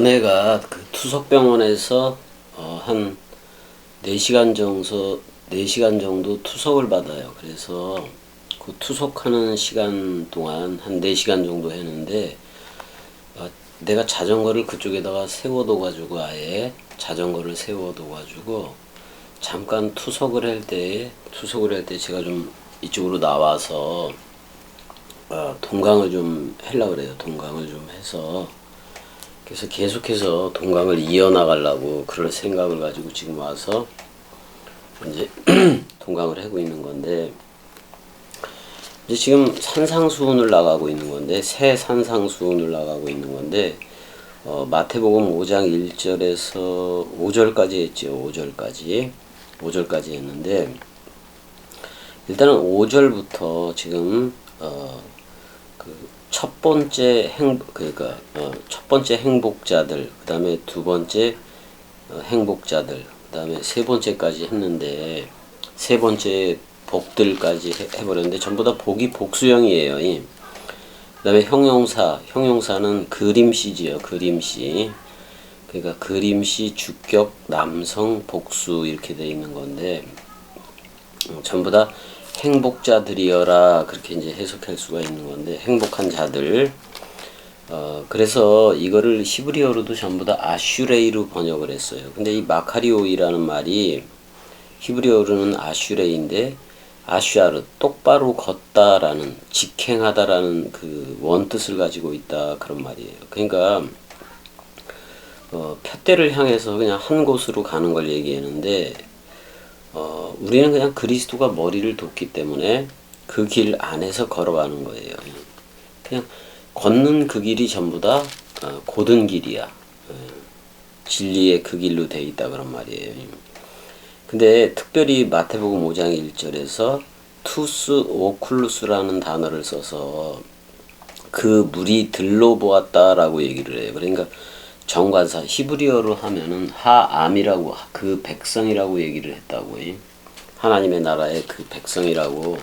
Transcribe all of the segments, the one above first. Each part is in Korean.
은혜가 그 투석병원에서 한 4시간 정도, 4시간 정도 투석을 받아요. 그래서 그 투석하는 시간 동안 한 4시간 정도 했는데 내가 자전거를 그쪽에다가 세워둬가지고 아예 자전거를 세워둬가지고 잠깐 투석을 할 때 제가 좀 이쪽으로 나와서 동강을 좀 하려고 그래요. 동강을 좀 해서 그래서 계속해서 동강을 이어나가려고 그럴 생각을 가지고 지금 와서 이제 동강을 하고 있는 건데, 이제 지금 산상수훈을 나가고 있는 건데, 새 산상수훈을 나가고 있는 건데, 마태복음 5장 1절에서 5절까지 했죠. 5절까지 했는데, 일단은 5절부터 지금 첫 번째 첫 번째 행복자들, 그 다음에 두 번째 행복자들, 그 다음에 세 번째까지 했는데, 세 번째 복들까지 해버렸는데 전부 다 복이 복수형이에요. 그 다음에 형용사는 그림시지요. 그림시. 그러니까 그림시, 주격, 남성, 복수 이렇게 돼 있는 건데, 전부 다 행복자들이여라 그렇게 이제 해석할 수가 있는 건데, 행복한 자들. 그래서 이거를 히브리어로도 전부 다 아슈레이로 번역을 했어요. 근데 이 마카리오이라는 말이 히브리어로는 아슈레인데, 아슈아르, 똑바로 걷다라는, 직행하다라는 그 원뜻을 가지고 있다 그런 말이에요. 그러니까 푯대를 향해서 그냥 한 곳으로 가는 걸 얘기하는데, 우리는 그냥 그리스도가 머리를 돋기 때문에 그 길 안에서 걸어가는 거예요. 그냥 걷는 그 길이 전부 다 곧은 길이야. 진리의 그 길로 돼 있다 그런 말이에요. 근데 특별히 마태복음 5장 1절에서 투스 오쿨루스라는 단어를 써서 그 물이 들러 보았다라고 얘기를 해요. 그러니까 정관사, 히브리어로 하면은 하암이라고, 그 백성이라고 얘기를 했다고. 하나님의 나라의 그 백성이라고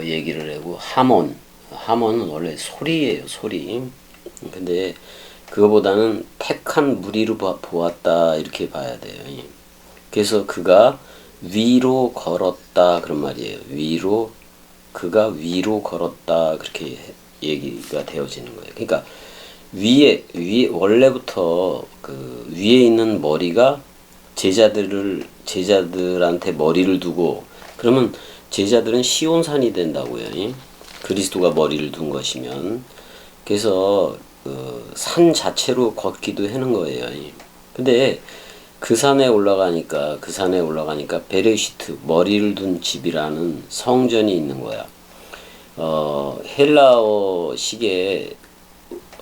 얘기를 하고, 하몬은 원래 소리예요, 소리. 근데 그거보다는 택한 무리로 보았다 이렇게 봐야 돼요. 그래서 그가 위로 걸었다 그런 말이에요. 그가 위로 걸었다 그렇게 얘기가 되어지는 거예요. 그러니까 위에 원래부터 그 위에 있는 머리가 제자들한테 머리를 두고, 그러면 제자들은 시온산이 된다고요. 그리스도가 머리를 둔 것이면. 그래서 산 자체로 걷기도 하는 거예요. 근데 그 산에 올라가니까 베레시트, 머리를 둔 집이라는 성전이 있는 거야.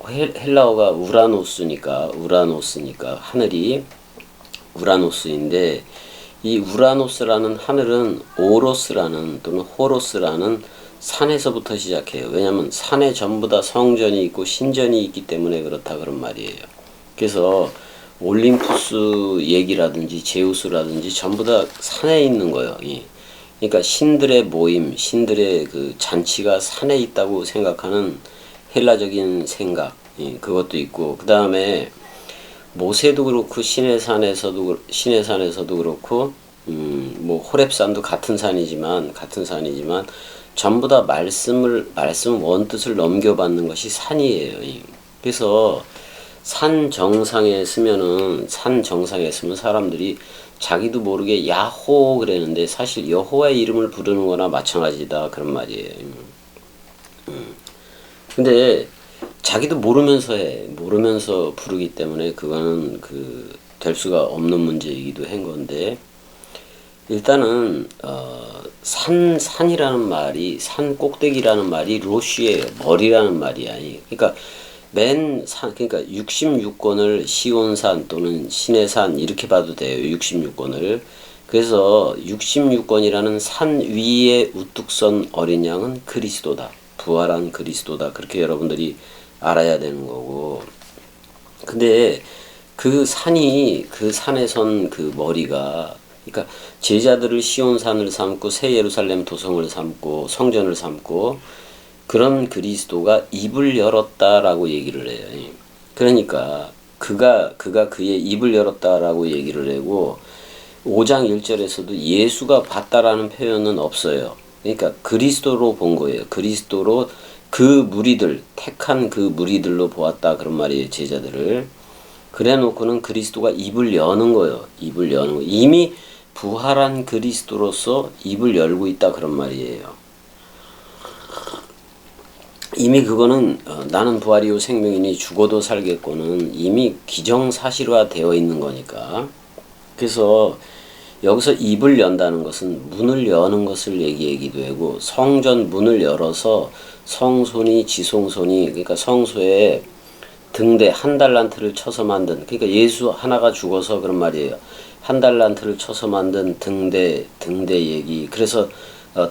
헬라어가 우라노스니까 하늘이 우라노스인데, 이 우라노스라는 하늘은 오로스라는 또는 호로스라는 산에서부터 시작해요. 왜냐하면 산에 전부 다 성전이 있고 신전이 있기 때문에 그렇다 그런 말이에요. 그래서 올림푸스 얘기라든지 제우스라든지 전부 다 산에 있는 거예요. 그러니까 신들의 모임, 신들의 그 잔치가 산에 있다고 생각하는 헬라적인 생각, 그것도 있고, 그 다음에 모세도 그렇고 시내산에서도 그렇고, 뭐 호렙산도 같은 산이지만 전부 다 말씀 원뜻을 넘겨받는 것이 산이에요. 그래서 산 정상에 쓰면 사람들이 자기도 모르게 야호 그랬는데 사실 여호와의 이름을 부르는 거나 마찬가지다 그런 말이에요. 근데 자기도 모르면서 부르기 때문에 그거는 될 수가 없는 문제이기도 한 건데, 일단은 산이라는 말이, 산 꼭대기라는 말이 로쉬예요. 머리라는 말이야. 그러니까 그러니까 66권을 시온산 또는 시내산 이렇게 봐도 돼요. 66권을. 그래서 66권이라는 산 위에 우뚝 선 어린 양은 그리스도다. 부활한 그리스도다. 그렇게 여러분들이 알아야 되는 거고. 근데 그 산에 선 그 머리가, 그러니까 제자들을 시온산을 삼고 새 예루살렘 도성을 삼고 성전을 삼고, 그런 그리스도가 입을 열었다라고 얘기를 해요. 그러니까 그가 그의 입을 열었다라고 얘기를 하고 5장 1절에서도 예수가 봤다라는 표현은 없어요. 그러니까 그리스도로 본 거예요. 그리스도로 그 무리들, 택한 그 무리들로 보았다 그런 말이에요. 제자들을. 그래 놓고는 그리스도가 입을 여는 거예요. 입을 여는 거. 이미 부활한 그리스도로서 입을 열고 있다 그런 말이에요. 이미 그거는 나는 부활이요 생명이니 죽어도 살겠고는 이미 기정사실화 되어 있는 거니까. 그래서 여기서 입을 연다는 것은 문을 여는 것을 얘기하기도 하고 성전 문을 열어서 성소니 지성소니 그러니까 성소에 등대 한 달란트를 쳐서 만든 그러니까 예수 하나가 죽어서 그런 말이에요. 한 달란트를 쳐서 만든 등대 얘기. 그래서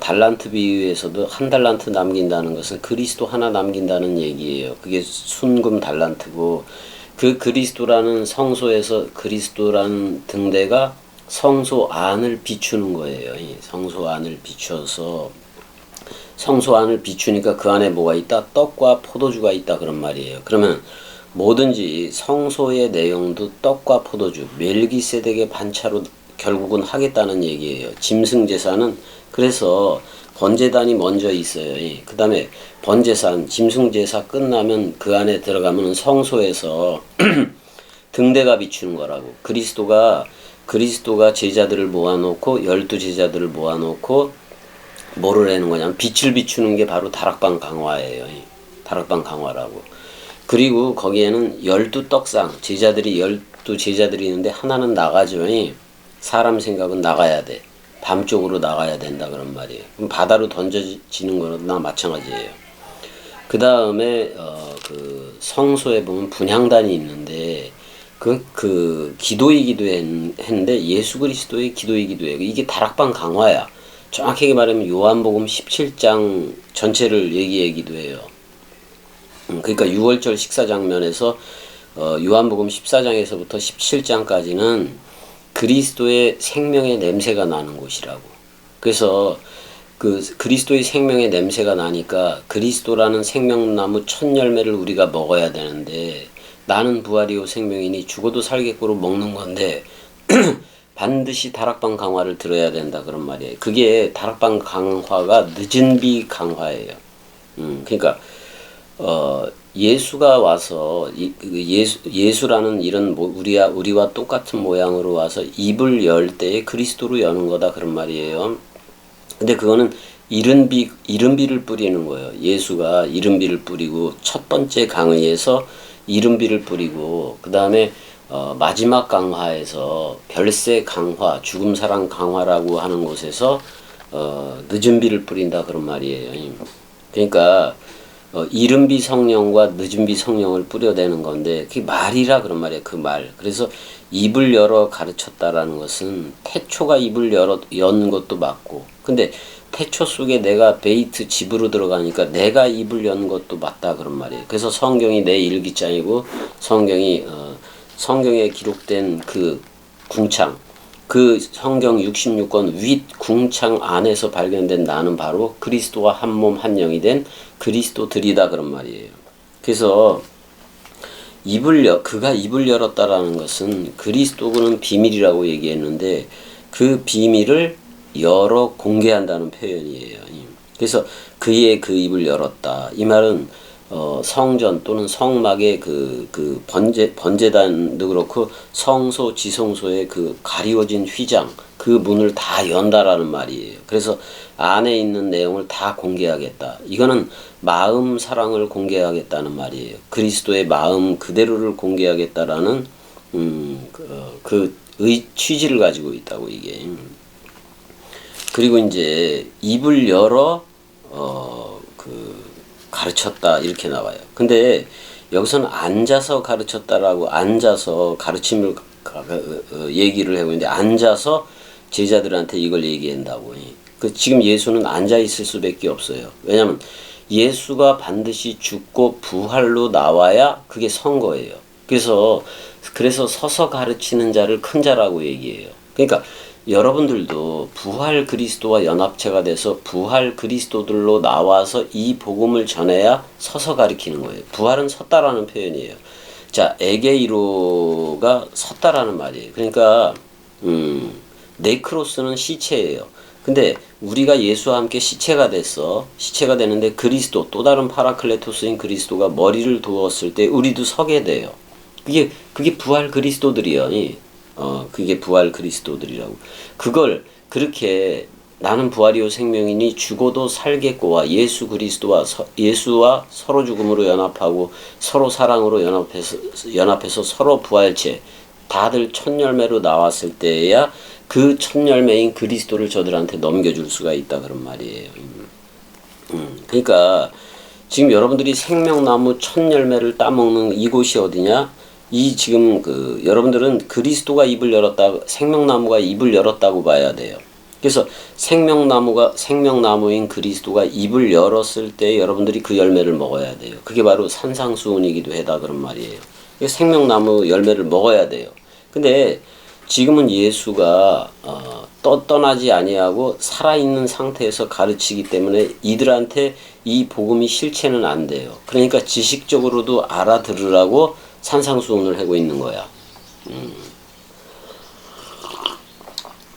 달란트 비유에서도 한 달란트 남긴다는 것은 그리스도 하나 남긴다는 얘기예요. 그게 순금 달란트고 그 그리스도라는 성소에서 그리스도라는 등대가 성소 안을 비추는 거예요. 성소 안을 비춰서 성소 안을 비추니까 그 안에 뭐가 있다? 떡과 포도주가 있다 그런 말이에요. 그러면 뭐든지 성소의 내용도 떡과 포도주, 멜기세덱의 반차로 결국은 하겠다는 얘기예요. 짐승제사는 그래서 번제단이 먼저 있어요. 그 다음에 번제산, 짐승제사 끝나면 그 안에 들어가면 성소에서 등대가 비추는 거라고. 그리스도가 제자들을 모아놓고 12제자들을 모아놓고 뭐를 하는 거냐면 빛을 비추는 게 바로 다락방 강화예요. 다락방 강화라고. 그리고 거기에는 12떡상, 제자들이 12제자들이 있는데 하나는 나가죠. 사람 생각은 나가야 돼. 밤쪽으로 나가야 된다 그런 말이에요. 그럼 바다로 던져지는 거나 마찬가지예요. 그 다음에 그 성소에 보면 분향단이 있는데 그 기도이기도 했는데 예수 그리스도의 기도이기도 해요. 이게 다락방 강화야. 정확하게 말하면 요한복음 17장 전체를 얘기하기도 해요. 그러니까 6월절 식사 장면에서 요한복음 14장에서부터 17장까지는 그리스도의 생명의 냄새가 나는 곳이라고. 그래서 그 그리스도의 생명의 냄새가 나니까 그리스도라는 생명나무 첫 열매를 우리가 먹어야 되는데 나는 부활이요 생명이니 죽어도 살겠고로 먹는 건데 반드시 다락방 강화를 들어야 된다 그런 말이에요. 그게 다락방 강화가 늦은 비 강화예요. 그러니까 예수가 와서 예수라는 이런 우리와 똑같은 모양으로 와서 입을 열 때에 그리스도로 여는 거다 그런 말이에요. 근데 그거는 이른비를 뿌리는 거예요. 예수가 이른비를 뿌리고 첫 번째 강의에서 이른비를 뿌리고 그 다음에 마지막 강화에서 별세 강화, 죽음 사랑 강화라고 하는 곳에서 늦은 비를 뿌린다 그런 말이에요. 그러니까 이른 비 성령과 늦은 비 성령을 뿌려대는 건데 그게 말이라 그런 말이에요. 그 말. 그래서 입을 열어 가르쳤다라는 것은 태초가 입을 연 것도 맞고 근데 태초 속에 내가 베이트 집으로 들어가니까 내가 입을 연 것도 맞다 그런 말이에요. 그래서 성경이 내 일기장이고 성경에 기록된 그 궁창 그 성경 66권 윗 궁창 안에서 발견된 나는 바로 그리스도와 한 몸 한 영이 된 그리스도들이다 그런 말이에요. 그래서 그가 입을 열었다라는 것은 그리스도는 비밀이라고 얘기했는데 그 비밀을 열어 공개한다는 표현이에요. 그래서 그의 그 입을 열었다. 이 말은 성전 또는 성막의 그 번제단도 그렇고 성소 지성소의 그 가리워진 휘장 그 문을 다 연다라는 말이에요. 그래서 안에 있는 내용을 다 공개하겠다. 이거는 마음 사랑을 공개하겠다는 말이에요. 그리스도의 마음 그대로를 공개하겠다라는 취지를 가지고 있다고 이게. 그리고 이제 입을 열어 가르쳤다 이렇게 나와요. 근데 여기서는 앉아서 가르쳤다라고 앉아서 가르침을 얘기를 하고 있는데 앉아서 제자들한테 이걸 얘기한다고. 지금 예수는 앉아 있을 수밖에 없어요. 왜냐하면 예수가 반드시 죽고 부활로 나와야 그게 선거예요. 그래서 서서 가르치는 자를 큰 자라고 얘기해요. 그러니까 여러분들도 부활 그리스도와 연합체가 돼서 부활 그리스도들로 나와서 이 복음을 전해야 서서 가르치는 거예요. 부활은 섰다라는 표현이에요. 자, 에게이로가 섰다라는 말이에요. 그러니까 네크로스는 시체예요. 근데 우리가 예수와 함께 시체가 됐어. 시체가 되는데 그리스도, 또 다른 파라클레토스인 그리스도가 머리를 두었을 때 우리도 서게 돼요. 그게 부활 그리스도들이요. 그게 부활 그리스도들이라고. 그걸 그렇게 나는 부활이요 생명이니 죽어도 살겠고와 예수와 서로 죽음으로 연합하고 서로 사랑으로 연합해서 서로 부활체 다들 첫 열매로 나왔을 때야 그 첫 열매인 그리스도를 저들한테 넘겨줄 수가 있다 그런 말이에요. 그러니까 지금 여러분들이 생명나무 첫 열매를 따먹는 이곳이 어디냐? 이 지금 여러분들은 그리스도가 입을 열었다, 생명나무가 입을 열었다고 봐야 돼요. 그래서 생명나무인 그리스도가 입을 열었을 때 여러분들이 그 열매를 먹어야 돼요. 그게 바로 산상수훈이기도 하다 그런 말이에요. 생명나무 열매를 먹어야 돼요. 근데 지금은 예수가 떠나지 아니하고 살아있는 상태에서 가르치기 때문에 이들한테 이 복음이 실체는 안 돼요. 그러니까 지식적으로도 알아들으라고 산상수훈을 하고 있는 거야.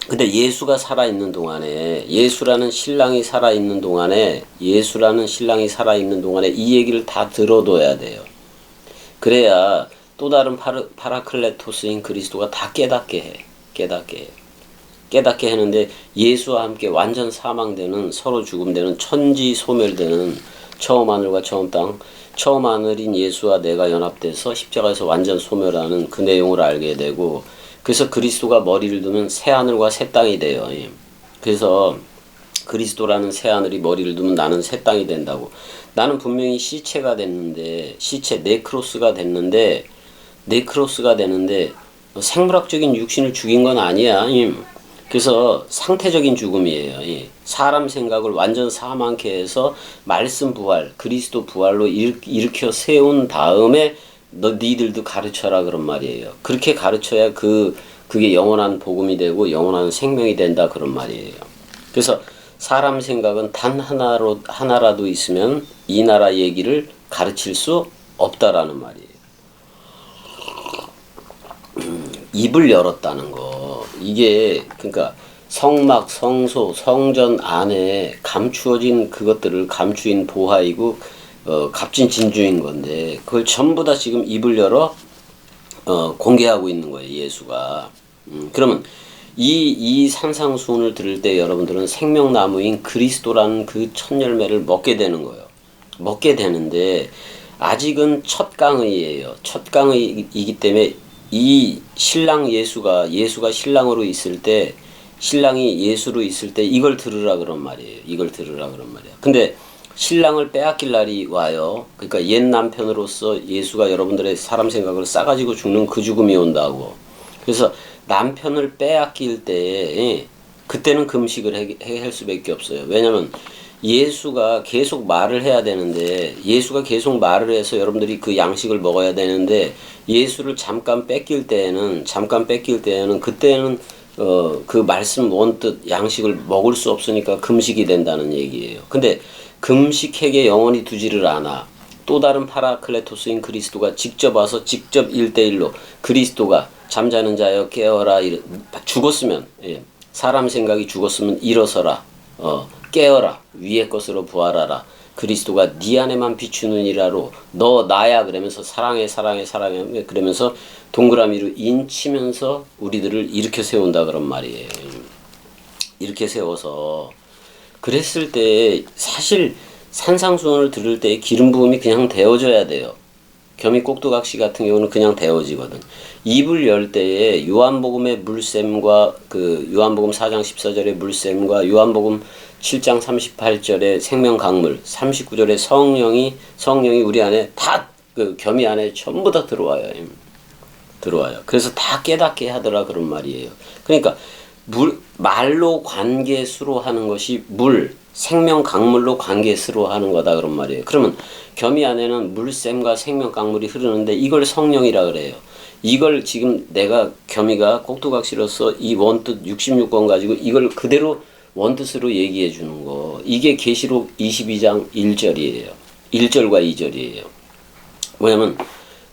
근데 예수가 살아있는 동안에, 예수라는 신랑이 살아있는 동안에 이 얘기를 다 들어둬야 돼요. 그래야 또 다른 파라클레토스인 그리스도가 다 깨닫게 해. 깨닫게 하는데 예수와 함께 완전 사망되는, 서로 죽음되는, 천지 소멸되는 처음 하늘과 처음 땅, 처음 하늘인 예수와 내가 연합돼서 십자가에서 완전 소멸하는 그 내용을 알게 되고, 그래서 그리스도가 머리를 두면 새 하늘과 새 땅이 돼요. 그래서 그리스도라는 새 하늘이 머리를 두면 나는 새 땅이 된다고. 나는 분명히 시체가 됐는데, 네크로스가 되는데 생물학적인 육신을 죽인 건 아니야. 그래서 상태적인 죽음이에요. 사람 생각을 완전 사망케 해서 말씀 부활, 그리스도 부활로 일으켜 세운 다음에 니들도 가르쳐라 그런 말이에요. 그렇게 가르쳐야 그게 영원한 복음이 되고 영원한 생명이 된다 그런 말이에요. 그래서 사람 생각은 단 하나라도 있으면 이 나라 얘기를 가르칠 수 없다라는 말이에요. 입을 열었다는 거. 이게 그러니까 성막, 성소, 성전 안에 감추어진 그것들을 감추인 보화이고 값진 진주인 건데 그걸 전부 다 지금 입을 열어 공개하고 있는 거예요. 예수가. 그러면 이 산상수훈을 들을 때 여러분들은 생명나무인 그리스도라는 그 첫 열매를 먹게 되는 거예요. 먹게 되는데 아직은 첫 강의예요. 첫 강의이기 때문에 이 신랑 예수가 신랑으로 있을 때, 신랑이 예수로 있을 때 이걸 들으라 그런 말이에요. 근데 신랑을 빼앗길 날이 와요. 그러니까 옛 남편으로서 예수가 여러분들의 사람 생각을 싸가지고 죽는 그 죽음이 온다고. 그래서 남편을 빼앗길 때 그때는 금식을 할 수밖에 없어요. 왜냐면 예수가 계속 말을 해야 되는데, 예수가 계속 말을 해서 여러분들이 그 양식을 먹어야 되는데, 예수를 잠깐 뺏길 때에는 그때는 그 말씀 원뜻 양식을 먹을 수 없으니까 금식이 된다는 얘기예요. 근데 금식회계 영원히 두지를 않아. 또 다른 파라클레토스인 그리스도가 직접 와서 직접 1대1로 그리스도가 잠자는 자여 깨어라, 죽었으면, 사람 생각이 죽었으면 일어서라, 깨어라, 위의 것으로 부활하라, 그리스도가 네 안에만 비추느니라로 너 나야 그러면서 사랑해 그러면서 동그라미로 인치면서 우리들을 일으켜 세운다 그런 말이에요. 이렇게 세워서 그랬을 때 사실 산상수훈을 들을 때 기름 부음이 그냥 데워져야 돼요. 겸이 꼭두각시 같은 경우는 그냥 데워지거든. 입을 열 때에 요한복음의 물샘과 요한복음 4장 14절의 물샘과 요한복음 7장 38절의 생명강물, 39절의 성령이 우리 안에 다 겸이 안에 전부 다 들어와요. 그래서 다 깨닫게 하더라 그런 말이에요. 그러니까 말로 관계수로 하는 것이 생명 강물로 관계수로 하는 거다 그런 말이에요. 그러면 겸이 안에는 물샘과 생명 강물이 흐르는데 이걸 성령이라 그래요. 이걸 지금 내가 겸이가 꼭두각시로서 이 원뜻 66권 가지고 이걸 그대로 원뜻으로 얘기해 주는 거. 이게 계시록 22장 1절이에요. 1절과 2절이에요. 뭐냐면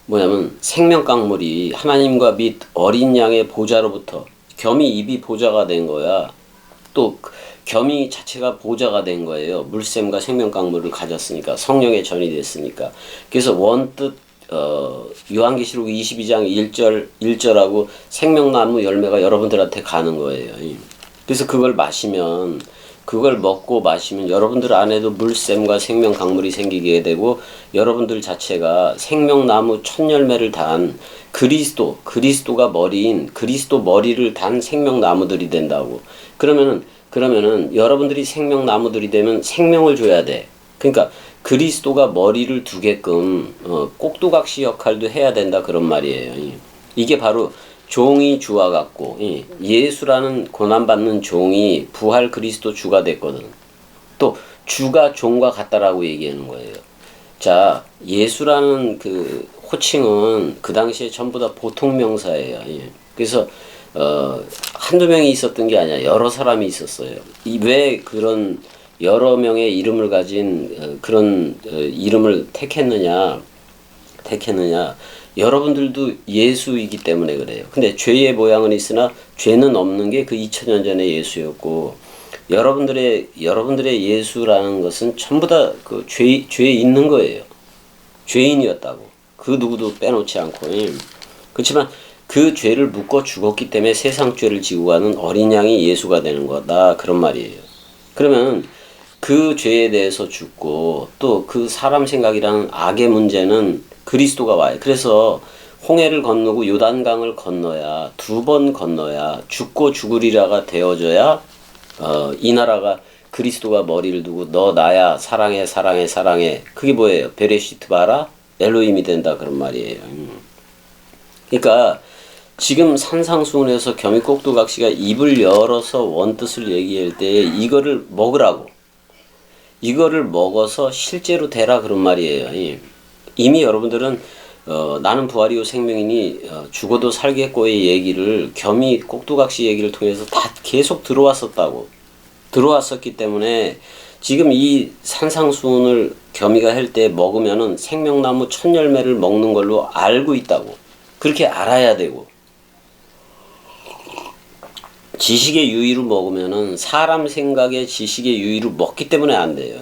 뭐냐면 생명강물이 하나님과 및 어린 양의 보좌로부터 겸이 입이 보좌가 된 거야. 또 겸이 자체가 보좌가 된 거예요. 물샘과 생명강물을 가졌으니까 성령의 전이 됐으니까. 그래서 원뜻 요한계시록 22장 1절하고 생명나무 열매가 여러분들한테 가는 거예요. 그래서 그걸 먹고 마시면 여러분들 안에도 물샘과 생명 강물이 생기게 되고 여러분들 자체가 생명나무 첫 열매를 단 그리스도가 머리인 그리스도 머리를 단 생명나무들이 된다고. 그러면은 여러분들이 생명나무들이 되면 생명을 줘야 돼. 그러니까 그리스도가 머리를 두게끔 꼭두각시 역할도 해야 된다 그런 말이에요. 이게 바로 종이 주와 같고 예수라는 고난받는 종이 부활 그리스도 주가 됐거든. 또 주가 종과 같다라고 얘기하는 거예요. 자, 예수라는 그 호칭은 그 당시에 전부 다 보통 명사예요. 그래서 한두 명이 있었던 게 아니야. 여러 사람이 있었어요. 왜 그런 여러 명의 이름을 가진 그런 이름을 택했느냐? 여러분들도 예수이기 때문에 그래요. 근데 죄의 모양은 있으나 죄는 없는 게 그 2000년 전의 예수였고, 여러분들의 예수라는 것은 전부 다 그 죄에 있는 거예요. 죄인이었다고. 그 누구도 빼놓지 않고. 그렇지만 그 죄를 묶어 죽었기 때문에 세상 죄를 지고 가는 어린 양이 예수가 되는 거다. 그런 말이에요. 그러면 그 죄에 대해서 죽고 또 그 사람 생각이라는 악의 문제는 그리스도가 와요. 그래서 홍해를 건너고 요단강을 건너야 두 번 건너야 죽고 죽으리라가 되어져야 이 나라가 그리스도가 머리를 두고 너 나야 사랑해 그게 뭐예요? 베레시트 바라 엘로힘이 된다 그런 말이에요. 그러니까 지금 산상수훈에서 겸이 꼭두각시가 입을 열어서 원뜻을 얘기할 때 이거를 먹어서 실제로 되라 그런 말이에요. 이미 여러분들은 나는 부활이요 생명이니 죽어도 살겠고의 얘기를 겸이 꼭두각시 얘기를 통해서 다 계속 들어왔었기 때문에 지금 이 산상수훈을 겸이가 할 때 먹으면은 생명나무 첫 열매를 먹는 걸로 알고 있다고. 그렇게 알아야 되고. 지식의 유의로 먹으면은 사람 생각의 지식의 유의로 먹기 때문에 안 돼요.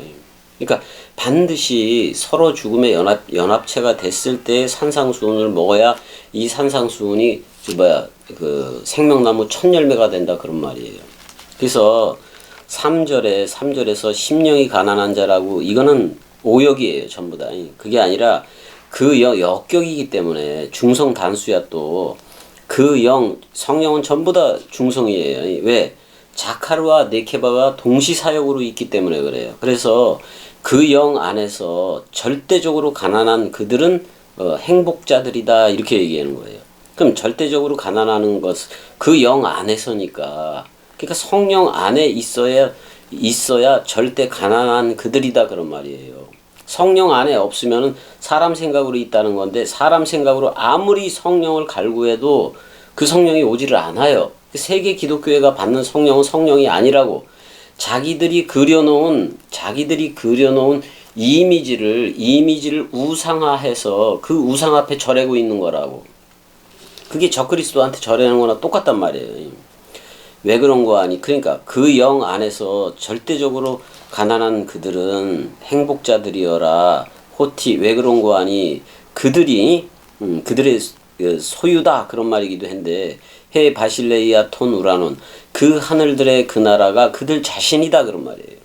그러니까 반드시 서로 죽음의 연합체가 됐을 때 산상수훈을 먹어야 이 산상수훈이 그 생명나무 첫 열매가 된다 그런 말이에요. 그래서 3절에서 심령이 가난한 자라고 이거는 오역이에요. 전부 다. 그게 아니라 그 역격이기 때문에 중성 단수야 또. 그 성령은 전부 다 중성이에요. 왜? 자카르와 네케바가 동시사역으로 있기 때문에 그래요. 그래서 그 영 안에서 절대적으로 가난한 그들은 행복자들이다 이렇게 얘기하는 거예요. 그럼 절대적으로 가난하는 것 그 영 안에서니까. 그러니까 성령 안에 있어야 절대 가난한 그들이다 그런 말이에요. 성령 안에 없으면은 사람 생각으로 있다는 건데 사람 생각으로 아무리 성령을 갈구해도 그 성령이 오지를 않아요. 세계 기독교회가 받는 성령은 성령이 아니라고. 자기들이 그려놓은 이미지를 우상화해서 그 우상 앞에 절하고 있는 거라고. 그게 적그리스도한테 절하는 거나 똑같단 말이에요. 왜 그런 거 아니? 그러니까 그 영 안에서 절대적으로 가난한 그들은 행복자들이여라. 호티 왜 그런 거 아니? 그들이 그들의 소유다 그런 말이기도 한데 해 바실레이아 톤 우라논 그 하늘들의 그 나라가 그들 자신이다 그런 말이에요.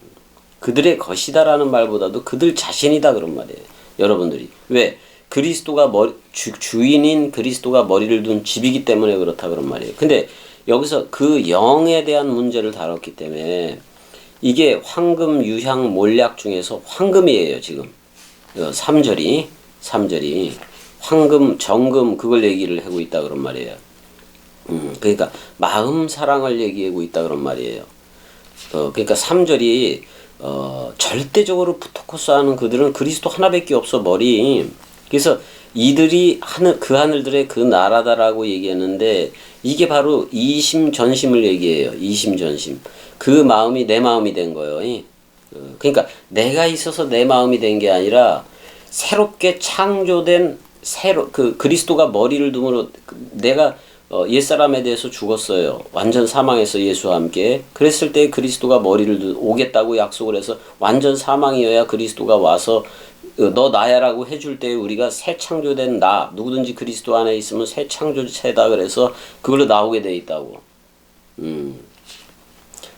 그들의 것이다라는 말보다도 그들 자신이다 그런 말이에요. 여러분들이 왜? 그리스도가 주인인 그리스도가 머리를 둔 집이기 때문에 그렇다 그런 말이에요. 근데 여기서 그 영에 대한 문제를 다뤘기 때문에 이게 황금, 유향, 몰약 중에서 황금이에요. 지금 3절이 황금, 정금 그걸 얘기를 하고 있다 그런 말이에요. 그러니까 마음 사랑을 얘기하고 있다 그런 말이에요. 그러니까 3절이 절대적으로 푸토코스하는 그들은 그리스도 하나밖에 없어 머리. 그래서 이들이 그 하늘들의 그 나라다라고 얘기했는데 이게 바로 이심전심을 얘기해요. 이심전심. 그 마음이 내 마음이 된 거예요. 그러니까 내가 있어서 내 마음이 된 게 아니라 새롭게 창조된 새로 그 그리스도가 머리를 둠으로 내가 옛사람에 대해서 죽었어요. 완전 사망해서 예수와 함께. 그랬을 때 그리스도가 머리를 오겠다고 약속을 해서 완전 사망이어야 그리스도가 와서 너 나야라고 해줄 때 우리가 새 창조된 나, 누구든지 그리스도 안에 있으면 새 창조체다 그래서 그걸로 나오게 돼 있다고.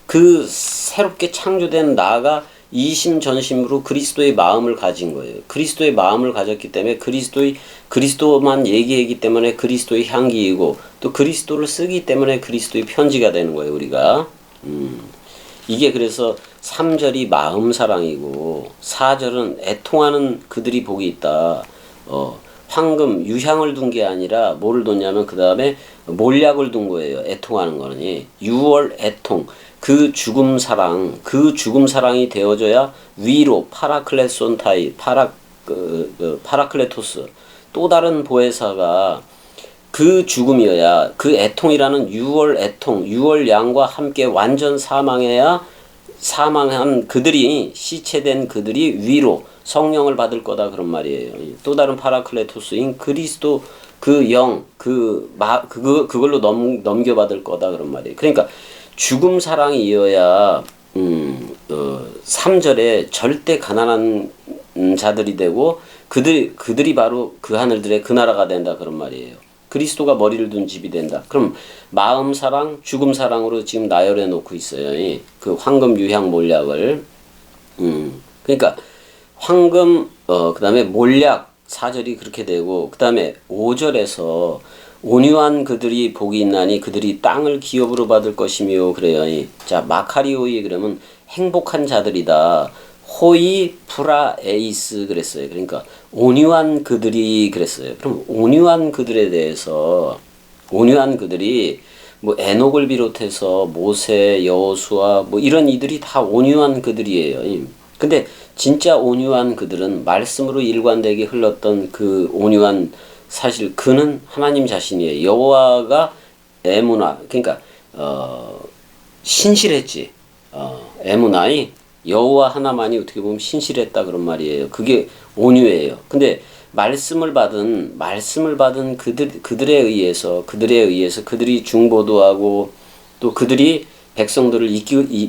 그 새롭게 창조된 나가 이심전심으로 그리스도의 마음을 가진 거예요. 그리스도의 마음을 가졌기 때문에 그리스도만 얘기하기 때문에 그리스도의 향기이고 또 그리스도를 쓰기 때문에 그리스도의 편지가 되는 거예요, 우리가. 이게 그래서 3절이 마음사랑이고 4절은 애통하는 그들이 복이 있다. 황금, 유향을 둔 게 아니라 뭐를 뒀냐면 그 다음에 몰약을 둔 거예요. 애통하는 거는. 6월 애통. 그 죽음 사랑이 되어져야 위로 파라클레손타이, 파라클레토스, 또 다른 보혜사가 그 죽음이어야 그 애통이라는 6월 애통, 6월 양과 함께 완전 사망해야 사망한 그들이 시체된 그들이 위로 성령을 받을 거다 그런 말이에요. 또 다른 파라클레토스인 그리스도 그 영, 그걸로 넘겨받을 거다 그런 말이에요. 그러니까 죽음 사랑이 이어야 3절에 절대 가난한 자들이 되고 그들이 바로 그 하늘들의 그 나라가 된다 그런 말이에요. 그리스도가 머리를 둔 집이 된다. 그럼 마음 사랑, 죽음 사랑으로 지금 나열해 놓고 있어요. 그 황금 유향 몰약을. 그러니까 황금 그다음에 몰약 4절이 그렇게 되고 그다음에 5절에서 온유한 그들이 복이 있나니 그들이 땅을 기업으로 받을 것이며 그래요. 자, 마카리오이 그러면 행복한 자들이다. 호이 프라에이스 그랬어요. 그러니까 온유한 그들이 그랬어요. 그럼 온유한 그들에 대해서 온유한 그들이 뭐 에녹을 비롯해서 모세, 여호수아 뭐 이런 이들이 다 온유한 그들이에요. 근데 진짜 온유한 그들은 말씀으로 일관되게 흘렀던 그 온유한 사실 그는 하나님 자신이에요. 여호와가 에무나 그러니까 신실했지. 에무나이 여호와 하나만이 어떻게 보면 신실했다 그런 말이에요. 그게 온유예요. 근데 말씀을 받은 그들에 의해서 그들이 중보도하고 또 그들이 백성들을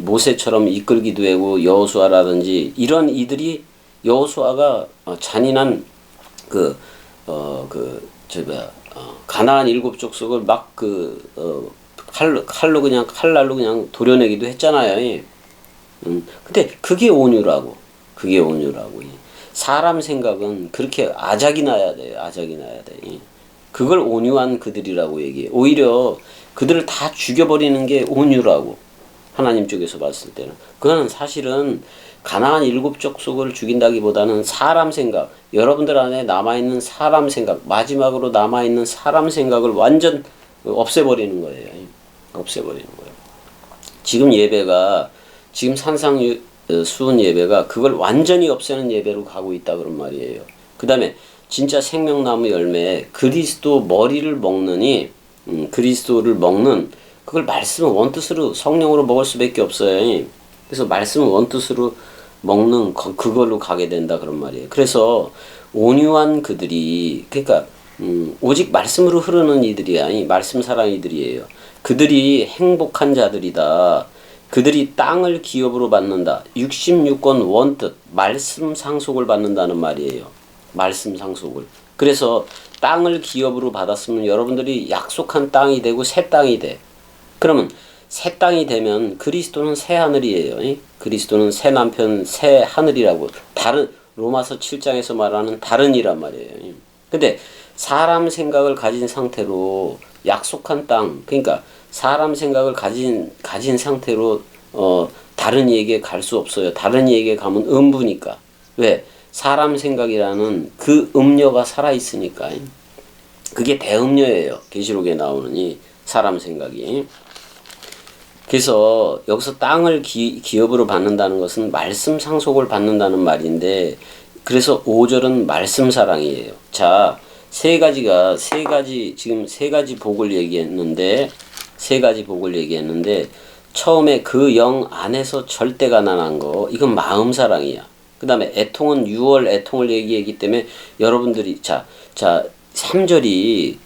모세처럼 이끌기도 하고 여호수아라든지 이런 이들이 여호수아가 잔인한 가나안 7족속을 막 칼날로 그냥 도려내기도 했잖아요. 근데 그게 온유라고. 사람 생각은 그렇게 아작이 나야 돼요. 그걸 온유한 그들이라고 얘기해. 오히려 그들을 다 죽여버리는 게 온유라고. 하나님 쪽에서 봤을 때는. 그거는 사실은 가나안 7족속을 죽인다기보다는 사람 생각, 여러분들 안에 남아있는 사람 생각, 마지막으로 남아있는 사람 생각을 완전 없애버리는 거예요. 지금 예배가, 지금 수은 예배가 그걸 완전히 없애는 예배로 가고 있다 그런 말이에요. 그 다음에 진짜 생명나무 열매, 그리스도 머리를 먹느니, 그리스도를 먹는, 그걸 말씀은 원뜻으로 성령으로 먹을 수밖에 없어요. 그래서 말씀은 원뜻으로 먹는 그걸로 가게 된다 그런 말이에요. 그래서 온유한 그들이 그러니까 오직 말씀으로 흐르는 이들이 아니 말씀 사랑 이들이에요. 그들이 행복한 자들이다. 그들이 땅을 기업으로 받는다. 66권 원뜻 말씀 상속을 받는다는 말이에요. 말씀 상속을. 그래서 땅을 기업으로 받았으면 여러분들이 약속한 땅이 되고 새 땅이 돼. 그러면 새 땅이 되면 그리스도는 새 하늘이에요. 그리스도는 새 남편, 새 하늘이라고. 다른 로마서 7장에서 말하는 다른이란 말이에요. 근데 사람 생각을 가진 상태로 약속한 땅, 그러니까 사람 생각을 가진 상태로 다른 이에게 갈 수 없어요. 다른 이에게 가면 음부니까. 왜? 사람 생각이라는 그 음료가 살아있으니까. 그게 대음료예요. 계시록에 나오는 이 사람 생각이. 그래서 여기서 땅을 기업으로 받는다는 것은 말씀 상속을 받는다는 말인데 그래서 5절은 말씀 사랑이에요. 자, 지금 세 가지 복을 얘기했는데 처음에 그 영 안에서 절대 가난한 거 이건 마음 사랑이야. 그 다음에 애통은 6월 애통을 얘기하기 때문에 여러분들이 자 3절이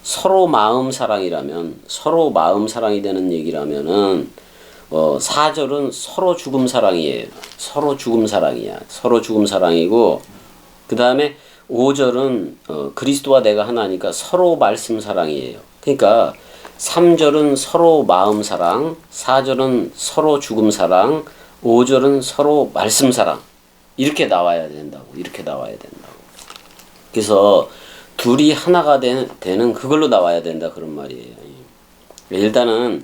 서로 마음 사랑이라면 서로 마음 사랑이 되는 얘기라면은 4절은 서로 죽음 사랑이에요. 서로 죽음 사랑이야. 서로 죽음 사랑이고 그 다음에 5절은 그리스도와 내가 하나니까 서로 말씀 사랑이에요. 그러니까 3절은 서로 마음 사랑, 4절은 서로 죽음 사랑, 5절은 서로 말씀 사랑. 이렇게 나와야 된다고. 이렇게 나와야 된다고. 그래서 둘이 하나가 되는 그걸로 나와야 된다 그런 말이에요. 일단은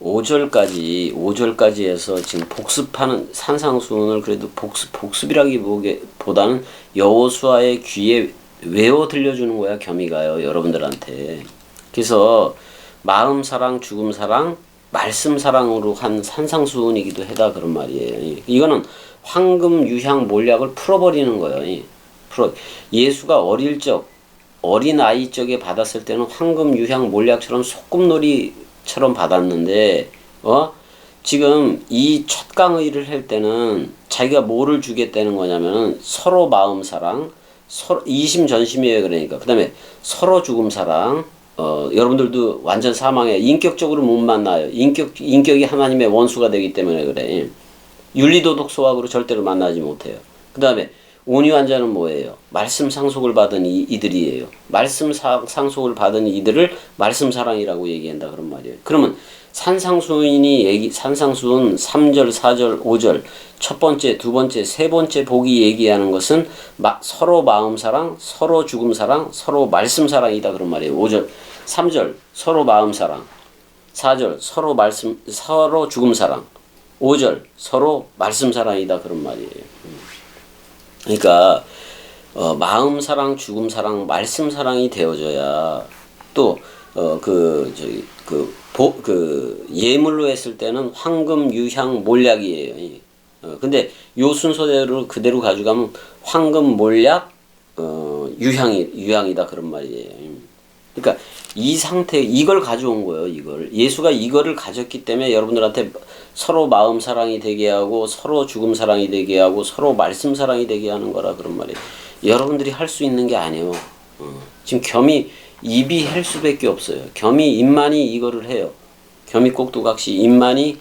5절까지 해서 지금 복습하는 산상수훈을 그래도 복습이라기보다는 여호수아의 귀에 외워 들려주는 거야. 겸이가요. 여러분들한테. 그래서 마음 사랑, 죽음 사랑, 말씀 사랑으로 한 산상수훈이기도 하다 그런 말이에요. 이거는 황금 유향 몰약을 풀어버리는 거예요. 예수가 어린 아이 적에 받았을 때는 황금 유향 몰약처럼 소꿉놀이처럼 받았는데 지금 이 첫 강의를 할 때는 자기가 뭐를 주겠다는 거냐면은 서로 마음 사랑, 서로 이심전심이에요. 그러니까 그 다음에 서로 죽음 사랑. 여러분들도 완전 사망해. 인격적으로 못 만나요. 인격이 하나님의 원수가 되기 때문에 그래. 윤리도덕 소학으로 절대로 만나지 못해요. 그 다음에 온유한 자는 뭐예요? 말씀 상속을 받은 이들이에요. 말씀 상속을 받은 이들을 말씀 사랑이라고 얘기한다 그런 말이에요. 그러면 산상수훈 3절, 4절, 5절 첫 번째, 두 번째, 세 번째 복이 얘기하는 것은 서로 마음 사랑, 서로 죽음 사랑, 서로 말씀 사랑이다 그런 말이에요. 3절 서로 마음 사랑, 4절 서로 죽음 사랑, 5절 서로 말씀 사랑이다 그런 말이에요. 그러니까 마음 사랑, 죽음 사랑, 말씀 사랑이 되어져야 또 예물로 했을 때는 황금 유향 몰약이에요. 근데 요 순서대로 그대로 가져가면 황금 몰약 유향이다 그런 말이에요. 그러니까 이 상태 이걸 가져온 거예요. 예수가 이거를 가졌기 때문에 여러분들한테 서로 마음 사랑이 되게 하고 서로 죽음 사랑이 되게 하고 서로 말씀 사랑이 되게 하는 거라 그런 말이에요. 여러분들이 할 수 있는 게 아니에요. 지금 겸이 입이 할 수밖에 없어요. 겸이 입만이 이거를 해요. 겸이 꼭두각시 입만이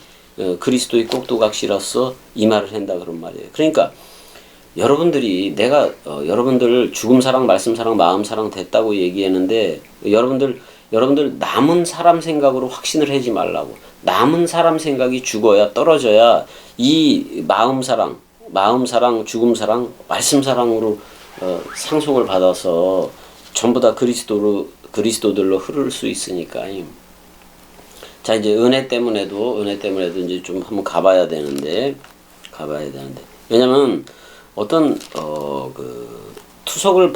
그리스도의 꼭두각시로서 이 말을 한다 그런 말이에요. 그러니까 여러분들이 여러분들 죽음 사랑, 말씀 사랑, 마음 사랑 됐다고 얘기했는데 여러분들 남은 사람 생각으로 확신을 하지 말라고. 남은 사람 생각이 죽어야 떨어져야 이 마음 사랑, 죽음 사랑, 말씀 사랑으로 상속을 받아서 전부 다 그리스도들로 흐를 수 있으니까. 자, 이제 은혜 때문에도 이제 좀 한번 가봐야 되는데. 왜냐면 어떤 투석을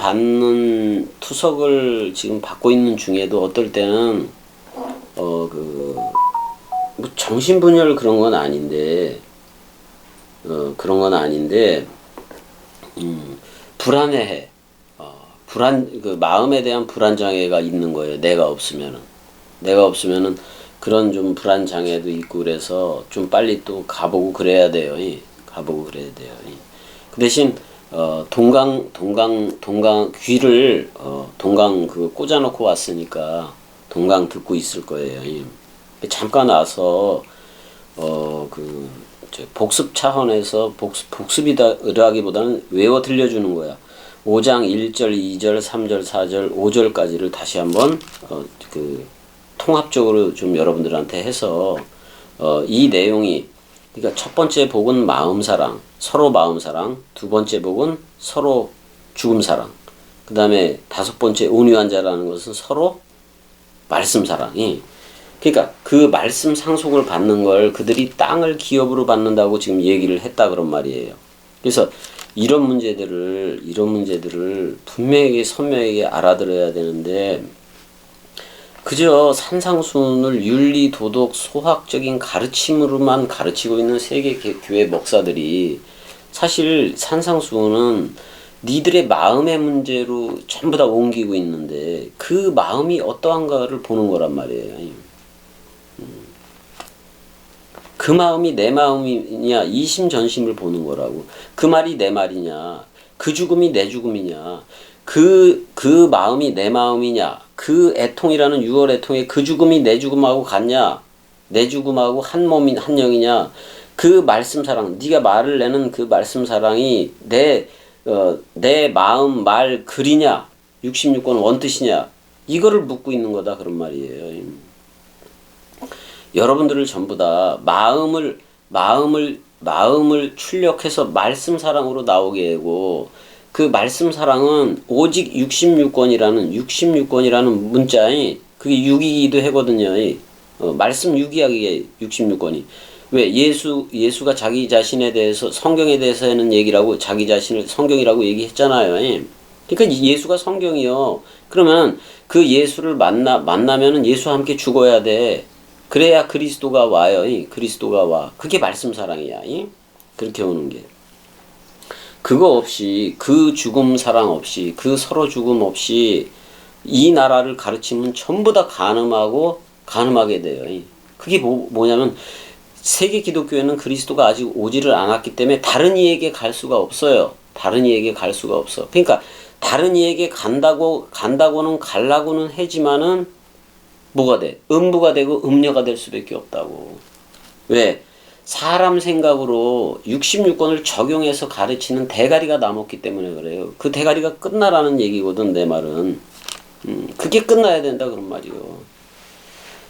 지금 받고 있는 중에도 어떨 때는 뭐 정신분열 그런 건 아닌데 불안해해. 마음에 대한 불안 장애가 있는 거예요. 내가 없으면은 그런 좀 불안 장애도 있고 그래서 좀 빨리 또 가보고 그래야 돼요. 그 대신 귀를 동강 꽂아놓고 왔으니까 동강 듣고 있을 거예요. 잠깐 와서 복습 차원에서 복습이라기보다는 외워 들려주는 거야. 5장 1절, 2절, 3절, 4절, 5절까지를 다시 한번 통합적으로 좀 여러분들한테 해서 이 내용이 그러니까 첫 번째 복은 마음 사랑, 서로 마음 사랑. 두 번째 복은 서로 죽음 사랑. 그 다음에 다섯 번째 온유한 자라는 것은 서로 말씀 사랑이. 그러니까 그 말씀 상속을 받는 걸 그들이 땅을 기업으로 받는다고 지금 얘기를 했다 그런 말이에요. 그래서 이런 문제들을 분명하게 선명하게 알아들어야 되는데 그저 산상수훈을 윤리, 도덕, 소학적인 가르침으로만 가르치고 있는 세계 교회 목사들이 사실 산상수훈은 니들의 마음의 문제로 전부 다 옮기고 있는데 그 마음이 어떠한가를 보는 거란 말이에요. 그 마음이 내 마음이냐 이심전심을 보는 거라고. 그 말이 내 말이냐 그 죽음이 내 죽음이냐 그 마음이 내 마음이냐 그 애통이라는 6월 애통에 그 죽음이 내 죽음하고 같냐 내 죽음하고 한 몸인 한 영이냐 그 말씀 사랑 네가 말을 내는 그 말씀 사랑이 내 마음 말 글이냐 66권 원뜻이냐 이거를 묻고 있는 거다 그런 말이에요. 여러분들을 전부 다 마음을 출력해서 말씀 사랑으로 나오게 하고 그 말씀 사랑은 오직 66권이라는 문자에 그게 6이기도 하거든요. 말씀 6이야 66권이. 왜 예수가 자기 자신에 대해서 성경에 대해서 하는 얘기라고 자기 자신을 성경이라고 얘기했잖아요. 그러니까 예수가 성경이요. 그러면 그 예수를 만나면은 예수와 함께 죽어야 돼. 그래야 그리스도가 와요. 그리스도가 와. 그게 말씀 사랑이야. 그렇게 오는 게. 그거 없이 그 죽음 사랑 없이 그 서로 죽음 없이 이 나라를 가르치면 전부 다 간음하게 돼요. 그게 뭐냐면 세계 기독교에는 그리스도가 아직 오지를 않았기 때문에 다른 이에게 갈 수가 없어요. 다른 이에게 갈 수가 없어. 그러니까 다른 이에게 간다고는 가려고는 하지만은 뭐가 돼? 음부가 되고 음녀가 될 수밖에 없다고. 왜? 사람 생각으로 66권을 적용해서 가르치는 대가리가 남았기 때문에 그래요. 그 대가리가 끝나라는 얘기거든 내 말은. 그게 끝나야 된다 그런 말이요.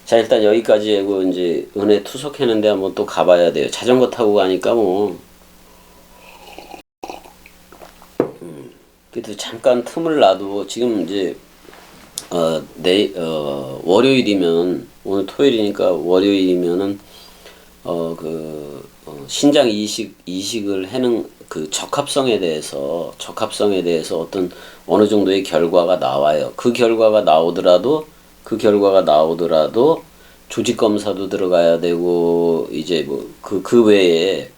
자 일단 여기까지 하고 이제 은혜 투석했는데 한번 또 가봐야 돼요. 자전거 타고 가니까 뭐 그래도 잠깐 틈을 놔도 지금 이제 월요일이면 오늘 토요일이니까 월요일이면은 신장 이식을 하는 그 적합성에 대해서 어떤 어느 정도의 결과가 나와요. 그 결과가 나오더라도 조직 검사도 들어가야 되고 이제 뭐 그 외에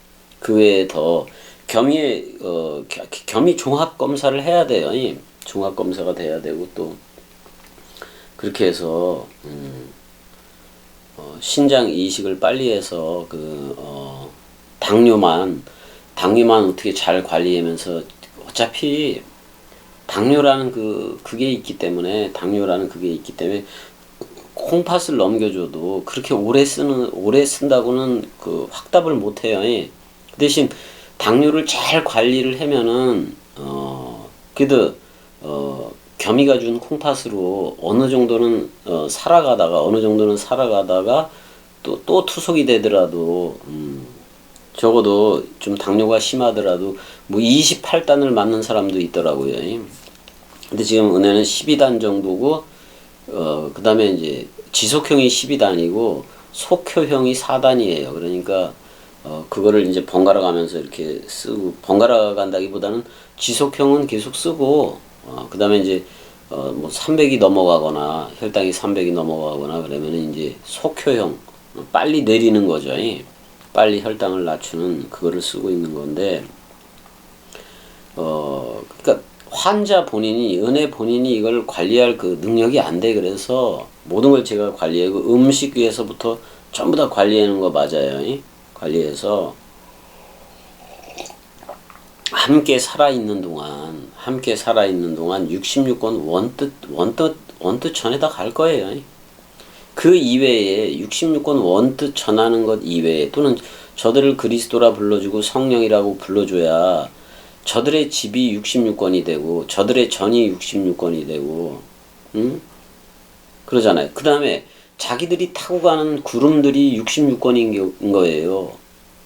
더 겸이 종합 검사를 해야 돼요. 종합 검사가 돼야 되고 또 그렇게 해서 신장 이식을 빨리 해서 당뇨만 어떻게 잘 관리하면서 어차피 당뇨라는 그게 있기 때문에 콩팥을 넘겨줘도 그렇게 오래 쓴다고는 그 확답을 못 해요. 그 대신 당뇨를 잘 관리를 하면은 그래도 겸이가 준 콩팥으로 어느 정도는 살아가다가 또 투석이 되더라도 적어도 좀 당뇨가 심하더라도 뭐 28단을 맞는 사람도 있더라고요. 근데 지금 은혜는 12단 정도고 그 다음에 이제 지속형이 12단이고 속효형이 4단이에요. 그러니까 그거를 이제 번갈아 가면서 이렇게 쓰고 번갈아 간다기보다는 지속형은 계속 쓰고 그 다음에 이제 뭐 300이 넘어가거나 혈당이 300이 넘어가거나 그러면은 이제 속효형 빨리 내리는 거죠. 빨리 혈당을 낮추는 그거를 쓰고 있는 건데 그러니까 환자 본인이 은혜 본인이 이걸 관리할 그 능력이 안 돼. 그래서 모든 걸 제가 관리하고 음식 위에서부터 전부 다 관리하는 거 맞아요. 관리해서 함께 살아있는 동안 66권 원뜻 전에다 갈 거예요. 그 이외에 66권 원뜻 전하는 것 이외에 또는 저들을 그리스도라 불러주고 성령이라고 불러줘야 저들의 집이 66권이 되고 저들의 전이 66권이 되고 그러잖아요. 그 다음에 자기들이 타고 가는 구름들이 66권인 거예요.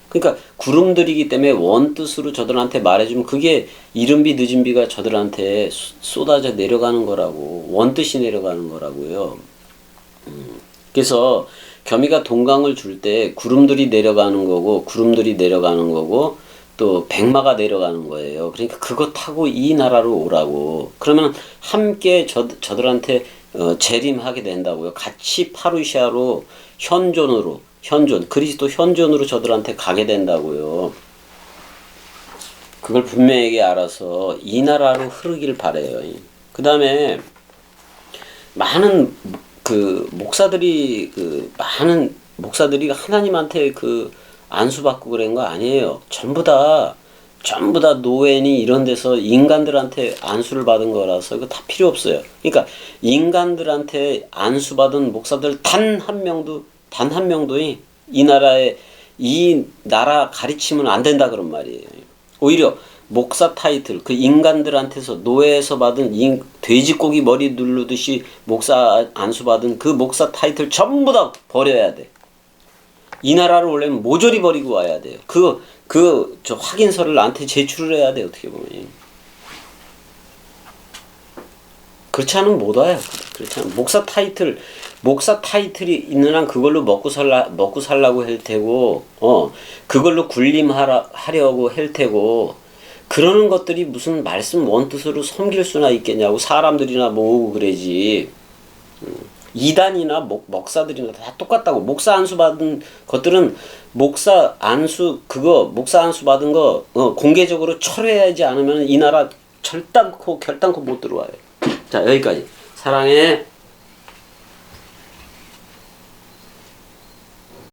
그러니까 구름들이기 때문에 원뜻으로 저들한테 말해주면 그게 이른비 늦은비가 저들한테 쏟아져 내려가는 거라고. 원뜻이 내려가는 거라고요. 그래서 겸이가 동강을 줄 때 구름들이 내려가는 거고 또 백마가 내려가는 거예요. 그러니까 그거 타고 이 나라로 오라고. 그러면 함께 저들한테 재림하게 된다고요. 같이 파루시아로 현존 그리스도 현존으로 저들한테 가게 된다고요. 그걸 분명하게 알아서 이 나라로 흐르길 바래요. 그 다음에 많은 그 목사들이 많은 목사들이 하나님한테 그 안수받고 그런 거 아니에요. 전부 다 노예니 이런 데서 인간들한테 안수를 받은 거라서 이거 다 필요 없어요. 그러니까 인간들한테 안수받은 목사들 단 한 명도 이 나라 가르치면 안 된다 그런 말이에요. 오히려 목사 타이틀, 그 인간들한테서 노예에서 받은 돼지고기 머리 누르듯이 목사 안수받은 그 목사 타이틀 전부 다 버려야 돼. 이 나라를 오려면 모조리 버리고 와야 돼요. 저 확인서를 나한테 제출을 해야 돼, 어떻게 보면. 그렇지 않으면 못 와요. 그렇지 않으면 목사 타이틀이 있는 한 그걸로 먹고 살라고 할 테고, 그걸로 군림하려고 할 테고, 그러는 것들이 무슨 말씀 원뜻으로 섬길 수나 있겠냐고, 사람들이나 모으고 그러지. 이단이나 목사들이나 다 똑같다고. 목사 안수 받은 것들은 목사 안수 받은 거 공개적으로 철회하지 않으면 이 나라 결단코 못 들어와요. 자, 여기까지. 사랑해.